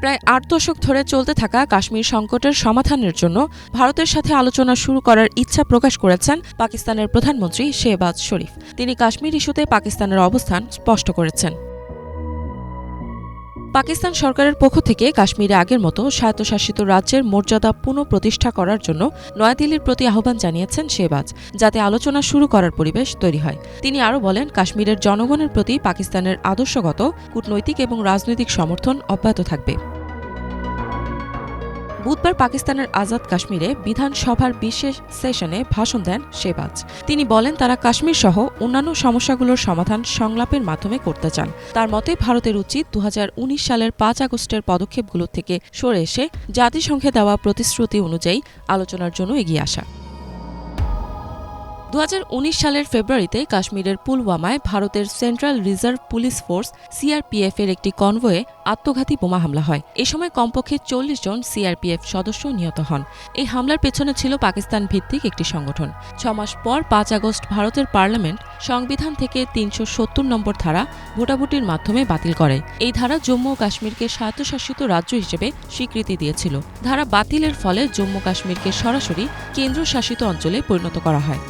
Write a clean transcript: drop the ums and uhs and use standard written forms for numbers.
প্রায় ৮ দশক ধরে চলতে থাকা কাশ্মীর সংকটের সমাধানের জন্য ভারতের সাথে আলোচনা শুরু করার ইচ্ছা প্রকাশ করেছেন পাকিস্তানের প্রধানমন্ত্রী শেহবাজ শরীফ। তিনি কাশ্মীর ইস্যুতে পাকিস্তানের অবস্থান স্পষ্ট করেছেন। পাকিস্তান সরকারের পক্ষ থেকে কাশ্মীরে আগের মতো স্বায়ত্তশাসিত রাজ্যের মর্যাদা পুনঃপ্রতিষ্ঠা করার জন্য নয়াদিল্লির প্রতি আহ্বান জানিয়েছেন শেহবাজ, যাতে আলোচনা শুরু করার পরিবেশ তৈরি হয়। তিনি আরও বলেন, কাশ্মীরের জনগণের প্রতি পাকিস্তানের আদর্শগত, কূটনৈতিক এবং রাজনৈতিক সমর্থন অব্যাহত থাকবে। বুধবার পাকিস্তানের আজাদ কাশ্মীরে বিধানসভার বিশেষ সেশনে ভাষণ দেন শেহবাজ। তিনি বলেন, তারা কাশ্মীর সহ অন্যান্য সমস্যাগুলোর সমাধান সংলাপের মাধ্যমে করতে চান। তার মতে ভারতের উচিত ২০১৯ সালের ৫ আগস্টের পদক্ষেপগুলো থেকে সরে এসে জাতিসংঘে দেওয়া প্রতিশ্রুতি অনুযায়ী আলোচনার জন্য এগিয়ে আসা। ২০১৯ সালের ফেব্রুয়ারিতে কাশ্মীরের পুলওয়ামায় ভারতের central reserve police force CRPF এর একটি কনভয়ে আত্মঘাতী বোমা হামলা হয়। এ সময় কমপক্ষে ৪০ জন সিআরপিএফ সদস্য নিহত হন। এই হামলার পেছনে ছিল পাকিস্তান ভিত্তিক একটি সংগঠন। ৬ মাস পর ৫ আগস্ট ভারতের পার্লামেন্ট সংবিধান থেকে ৩৭০ নম্বর ধারা ভোটাভুটির মাধ্যমে বাতিল করে। এই ধারা জম্মু ও কাশ্মীরকে স্বায়ত্তশাসিত রাজ্য হিসেবে স্বীকৃতি দিয়েছিল। ধারা বাতিলের ফলে জম্মু কাশ্মীরকে সরাসরি কেন্দ্রশাসিত অঞ্চলে পরিণত করা হয়।